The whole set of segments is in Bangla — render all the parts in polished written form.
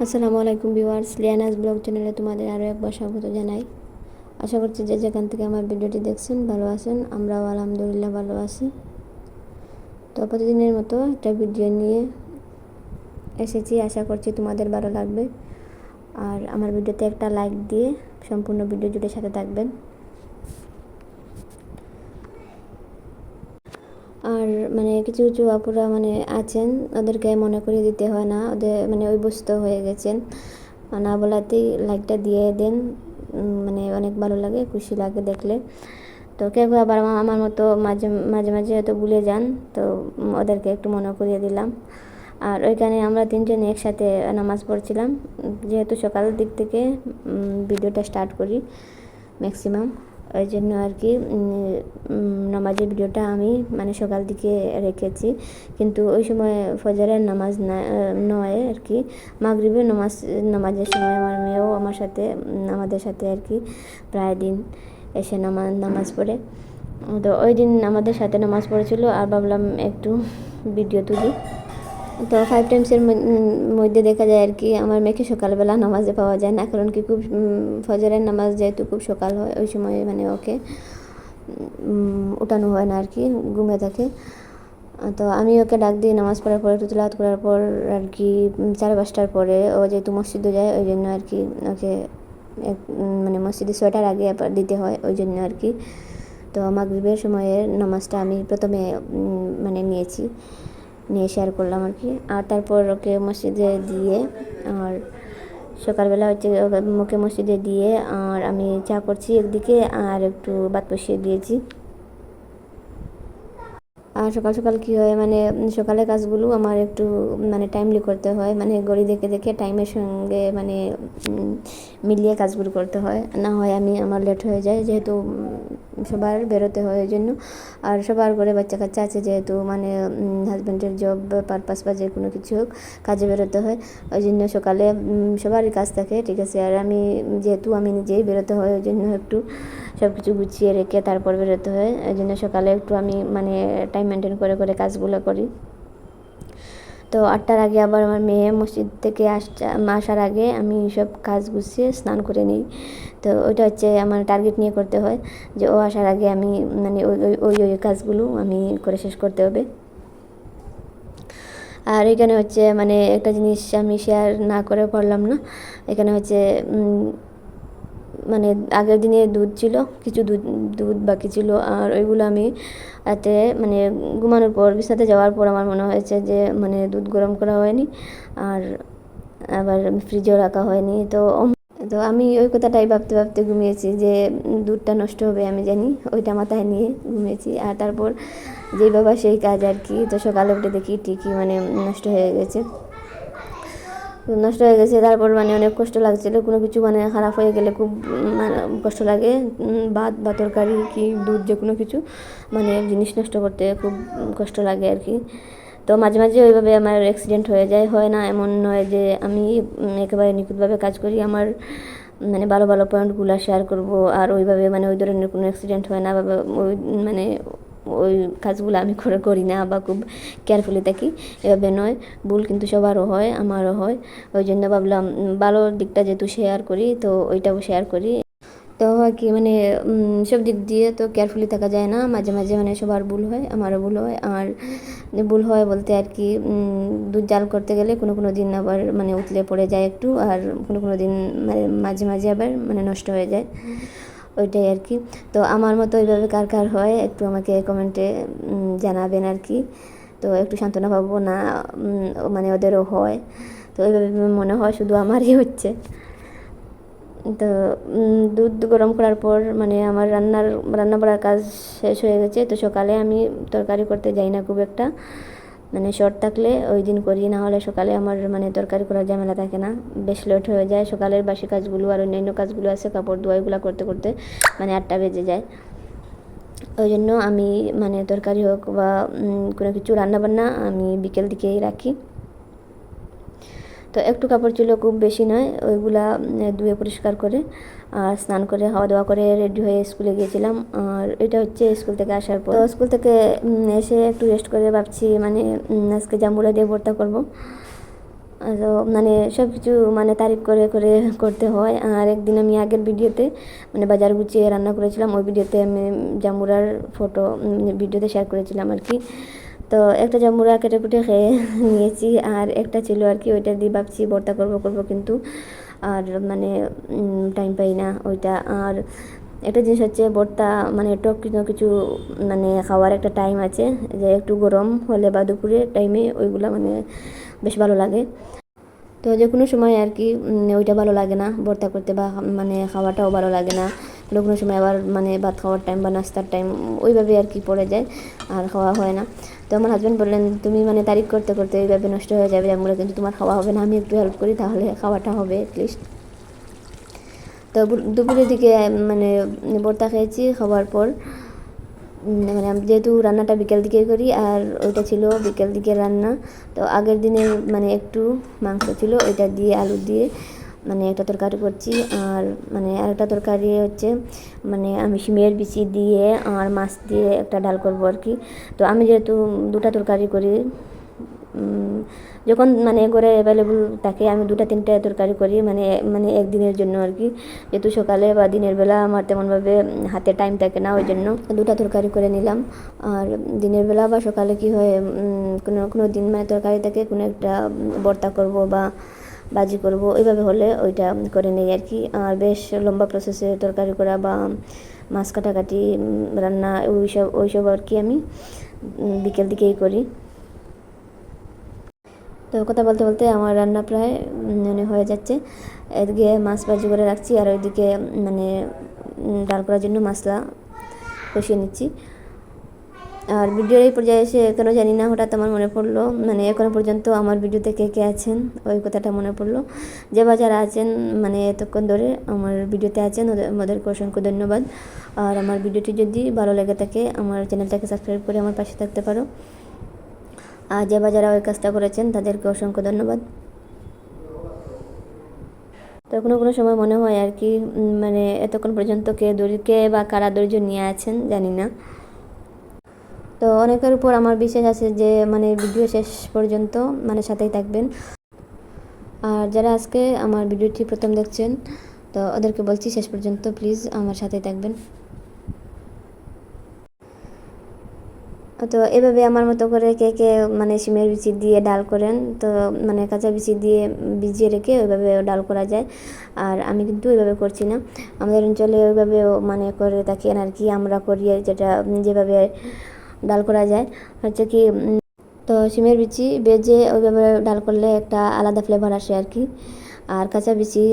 আসসালামু আলাইকুম ভিউয়ার্স, লিয়ানাস ব্লগ চ্যানেলে তোমাদের আরও একবার স্বাগত জানাই। আশা করছি যে যেখান থেকে আমার ভিডিওটি দেখছেন ভালো আছেন। আমরাও আলহামদুলিল্লাহ ভালো আছি। তো প্রতিদিনের মতো একটা ভিডিও নিয়ে এসেছি, আশা করছি তোমাদের ভালো লাগবে। আর আমার ভিডিওতে একটা লাইক দিয়ে সম্পূর্ণ ভিডিও জুড়ে সাথে থাকবেন। আর কিছু কিছু আপুরা আছেন, ওদেরকে মনে করিয়ে দিতে হয় না, ওদের অভ্যস্ত হয়ে গেছেন, না বলাতেই লাইকটা দিয়ে দেন। অনেক ভালো লাগে, খুশি লাগে দেখলে। তো কেউ কেউ আবার আমার মতো মাঝে মাঝে মাঝে হয়তো ভুলে যান, তো ওদেরকে একটু মনে করিয়ে দিলাম। আর ওইখানে আমরা তিনজনে একসাথে নামাজ পড়ছিলাম, যেহেতু সকালের দিক থেকে ভিডিওটা স্টার্ট করি ম্যাক্সিমাম, ওই জন্য আর কি নামাজের ভিডিওটা আমি সকাল দিকে রেখেছি। কিন্তু ওই সময় ফজরের নামাজ নয় আর কি, মাগরিবের নামাজের সময় আমার মেয়েও আমাদের সাথে আর কি প্রায় দিন এসে নামাজ পড়ে। তো ওই দিন আমাদের সাথে নামাজ পড়েছিল, আর ভাবলাম একটু ভিডিও তুলি। তো 5 টাইমসের মধ্যে দেখা যায় আর কি আমার মেয়েকে সকালবেলা নামাজে পাওয়া যায় না, কারণ কি খুব ফজরের নামাজ যেহেতু খুব সকাল হয়, ওই সময় ওকে উঠানো হয় না আর কি, ঘুমে থাকে। তো আমি ওকে ডাক দিয়ে নামাজ পড়ার পর একটু তিলাওয়াত করার পর আর কি 4-5টার পরে ও যেহেতু মসজিদে যায়, ওই জন্য আর কি ওকে মসজিদে 6টার আগে দিতে হয়, ওই জন্য আর কি। তো মাগরিবের সময়ের নামাজটা আমি প্রথমে নিয়ে শেয়ার করলাম আর কি। আর তারপর ওকে মসজিদে দিয়ে, আর সকালবেলা মুখে মসজিদে দিয়ে আর আমি চা করছি একদিকে, আর একটু ভাত বসিয়ে দিয়েছি। আর সকাল সকাল কী হয়, সকালের কাজগুলো আমার একটু টাইমলি করতে হয়, ঘড়ি দেখে দেখে টাইমের সঙ্গে মিলিয়ে কাজগুলো করতে হয়, না হয় আমার লেট হয়ে যায়, যেহেতু সবার বেরোতে হয় ওই জন্য। আর সবার ঘরে বাচ্চা কাচ্চা আছে, যেহেতু হাজব্যান্ডের জব পারপাস বা যে কোনো কিছু হোক কাজে বেরোতে হয়, ওই জন্য সকালে সবারই কাজ থাকে, ঠিক আছে। আর যেহেতু আমি নিজেই বেরোতে হয়, ওই জন্য একটু সব কিছু গুছিয়ে রেখে তারপর বেরোতে হয়, ওই জন্য সকালে একটু আমি টাইম মেনটেন করে করে কাজগুলো করি। তো 8টার আগে আবার আমার মেয়ে মসজিদ থেকে আসার আগে আমি সব কাজ গুছিয়ে স্নান করে নিই। তো ওইটা হচ্ছে আমার টার্গেট নিয়ে করতে হয়, যে ও আসার আগে আমি ওই কাজগুলো আমি করে শেষ করতে হবে। আর এখানে হচ্ছে একটা জিনিস আমি শেয়ার না করে পারলাম না। এখানে হচ্ছে আগের দিনে দুধ ছিল, কিছু দুধ বাকি ছিল, আর ওইগুলো আমি রাতে ঘুমানোর পর বিছানাতে যাওয়ার পর আমার মনে হয়েছে যে দুধ গরম করা হয়নি, আর আবার ফ্রিজেও রাখা হয়নি। তো আমি ওই কথাটাই ভাবতে ভাবতে ঘুমিয়েছি, যে দুধটা নষ্ট হবে আমি জানি, ওইটা মাথায় নিয়ে ঘুমিয়েছি। আর তারপর যেই বাবা সেই কাজ আর কি। তো সকালে উঠে দেখি ঠিকই নষ্ট হয়ে গেছে। তারপর অনেক কষ্ট লাগছিল, কোনো কিছু খারাপ হয়ে গেলে খুব কষ্ট লাগে। ভাত বা তরকারি কি দুধ যে কোনো কিছু জিনিস নষ্ট করতে খুব কষ্ট লাগে আর কি। তো মাঝে মাঝে ওইভাবে আমার অ্যাক্সিডেন্ট হয়ে যায়, হয় না এমন নয় যে আমি একেবারে নিখুঁতভাবে কাজ করি, আমার ভালো ভালো পয়েন্টগুলো শেয়ার করব, আর ওইভাবে ওই ধরনের কোনো অ্যাক্সিডেন্ট হয় না, বা ওই ওই কাজগুলো আমি করি না, বা খুব কেয়ারফুলি থাকি, এভাবে নয়। ভুল কিন্তু সবারও হয়, আমারও হয়, ওই জন্য ভাবলাম ভালো দিকটা যেহেতু শেয়ার করি, তো ওইটাও শেয়ার করি। তো হয় কি সব দিক দিয়ে তো কেয়ারফুলি থাকা যায় না, মাঝে মাঝে সবার ভুল হয়, আমারও ভুল হয়। আর ভুল হয় বলতে আর কি দুধ জাল করতে গেলে কোনো কোনো দিন আবার উতলে পড়ে যায় একটু, আর কোনো কোনো দিন মাঝে মাঝে আবার নষ্ট হয়ে যায়, ওইটাই আর কি। তো আমার মতো এইভাবে কার কার হয় একটু আমাকে কমেন্টে জানাবেন আর কি। তো একটু সান্ত্বনা পাবো না, ওদেরও হয়, তো এইভাবে মনে হয় শুধু আমারই হচ্ছে। তো দুধ গরম করার পর আমার রান্না বাড়ার কাজ শেষ হয়ে গেছে। তো সকালে আমি তরকারি করতে যাই না খুব একটা, শর্ট থাকলে ওই দিন করি, না হলে সকালে আমার তরকারি করার ঝামেলা থাকে না, বেশ লেট হয়ে যায়। সকালের বাসি কাজগুলো আর অন্যান্য কাজগুলো আছে, কাপড় ধোয়া, এগুলো করতে করতে 8টা বেজে যায়। ওই জন্য আমি তরকারি হোক বা কোনো কিছু রান্নাবান্না আমি বিকেল দিকেই রাখি। তো একটু কাপড় ছিল, খুব বেশি নয়, ওইগুলা ধুয়ে পরিষ্কার করে আর স্নান করে খাওয়া দাওয়া করে রেডি হয়ে স্কুলে গিয়েছিলাম। আর এটা হচ্ছে স্কুল থেকে আসার পর। তো স্কুল থেকে এসে একটু রেস্ট করে ভাবছি আজকে জাম্বুরা দিয়ে ভর্তা করব। তো মানে সব কিছু মানে তারিফ করে করে করতে হয়। আর একদিন আমি আগের ভিডিওতে মানে বাজার গুছিয়ে রান্না করেছিলাম, ওই ভিডিওতে আমি জাম্বুরার ফটো ভিডিওতে শেয়ার করেছিলাম আর কি। তো একটা জাম্বুরা কেটে কুটে খেয়ে নিয়েছি, আর একটা ছিল আর কি, ওইটা দিয়ে ভাবছি ভর্তা করবো কিন্তু আর মানে টাইম পাই না ওইটা। আর একটা জিনিস হচ্ছে ভর্তা মানে টক কিছু মানে খাওয়ার একটা টাইম আছে, যে একটু গরম হলে বা দুপুরের টাইমে ওইগুলা মানে বেশ ভালো লাগে। তো যে কোনো সময় আর কি ওইটা ভালো লাগে না ভর্তা করতে, বা মানে খাওয়াটাও ভালো লাগে না। কোনো কোনো সময় আবার মানে ভাত খাওয়ার টাইম বা নাস্তার টাইম ওইভাবে আর কি পড়ে যায়, আর খাওয়া হয় না। তো আমার হাজব্যান্ড বললেন, তুমি মানে তারিখ করতে করতে এইভাবে নষ্ট হয়ে যাবে আমরা, কিন্তু তোমার খাওয়া হবে না, আমি একটু হেল্প করি তাহলে খাওয়াটা হবে অ্যাটলিস্ট। তো দুপুরের দিকে মানে ভর্তা খেয়েছি, খাওয়ার পর মানে আমি যেহেতু রান্নাটা বিকেল দিকে করি, আর ওইটা ছিল বিকেল দিকে রান্না। তো আগের দিনের মানে একটু মাংস ছিল, ওইটা দিয়ে আলু দিয়ে মানে একটা তরকারি করছি। আর মানে আরেকটা তরকারি হচ্ছে মানে আমি শিমের বিচি দিয়ে আর মাছ দিয়ে একটা ডাল করবো আর কি। তো আমি যেহেতু দুটা তরকারি করি, যখন মানে ঘরে অ্যাভেলেবল থাকে আমি দুটা তিনটে তরকারি করি মানে মানে একদিনের জন্য আর কি। যেহেতু সকালে বা দিনের বেলা আমার তেমনভাবে হাতে টাইম থাকে না, ওই জন্য দুটা তরকারি করে নিলাম। আর দিনের বেলা বা সকালে কি হয়, কোনো কোনো দিন মানে তরকারি থাকে, কোনো একটা ভর্তা করব বা ভাজি করব, ওইভাবে হলে ওইটা করে নিই আর কি। আর বেশ লম্বা প্রসেসে তরকারি করা বা মাছ কাটাকাটি রান্না ওইসব আর কি আমি বিকেল দিকেই করি। তো কথা বলতে বলতে আমার রান্না প্রায় মানে হয়ে যাচ্ছে। এদিকে মাছ ভাজি করে রাখছি, আর ওইদিকে মানে ডাল করার জন্য মশলা কষিয়ে নিচ্ছি। আর ভিডিওর এই পর্যায়ে এসে কেন জানি না হঠাৎ আমার মনে পড়লো, মানে এখনও পর্যন্ত আমার ভিডিওতে কে কে আছেন ওই কথাটা মনে পড়লো। যে বা যারা আছেন মানে এতক্ষণ ধরে আমার ভিডিওতে আছেন ওদেরকে অসংখ্য ধন্যবাদ। আর আমার ভিডিওটি যদি ভালো লেগে থাকে আমার চ্যানেলটাকে সাবস্ক্রাইব করে আমার পাশে থাকতে পারো। আর যে বা যারা ওই কাজটা করেছেন তাদেরকে অসংখ্য ধন্যবাদ। তো কোনো কোনো সময় মনে হয় আর কি মানে এতক্ষণ পর্যন্ত কে বা কারা ধৈর্য নিয়ে আছেন জানি না। তো অনেকের উপর আমার বিশ্বাস আছে যে মানে ভিডিও শেষ পর্যন্ত মানে সাথেই থাকবেন। আর যারা আজকে আমার ভিডিওটি প্রথম দেখছেন, তো ওদেরকে বলছি শেষ পর্যন্ত প্লিজ আমার সাথেই থাকবেন। তো এভাবে আমার মতো করে কে কে মানে শিমের বিচি দিয়ে ডাল করেন, তো মানে কাঁচা বিচি দিয়ে ভিজিয়ে রেখে ওইভাবে ডাল করা যায়। আর আমি কিন্তু ওইভাবে করছি না, আমাদের অঞ্চলে ওইভাবেও মানে করে থাকেন আর কি। আমরা করি যেটা যেভাবে ডাল করা যায় হচ্ছে কি, তো শিমের বিচি ভেজে ওইভাবে ডাল করলে একটা আলাদা ফ্লেভার আসে আর কি। আর কাঁচা বিচি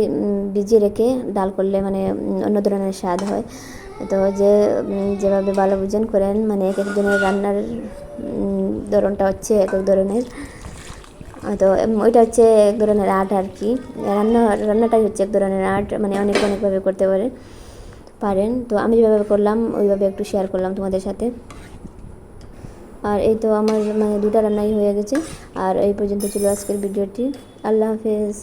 ভিজিয়ে রেখে ডাল করলে মানে অন্য ধরনের স্বাদ হয়। তো যেভাবে ভালো বুঝেন করেন, মানে এক একজনের রান্নার ধরনটা হচ্ছে এক এক ধরনের। তো ওইটা হচ্ছে এক ধরনের আর্ট আর কি। রান্নাটাই হচ্ছে এক ধরনের আর্ট, মানে অনেকভাবে করতে পারেন। তো আমি যেভাবে করলাম ওইভাবে একটু শেয়ার করলাম তোমাদের সাথে। আর এই তো আমার মানে দুটা রান্নাই হয়ে গেছে। আর এই পর্যন্ত ছিল আজকের ভিডিওটি। আল্লাহ হাফেজ।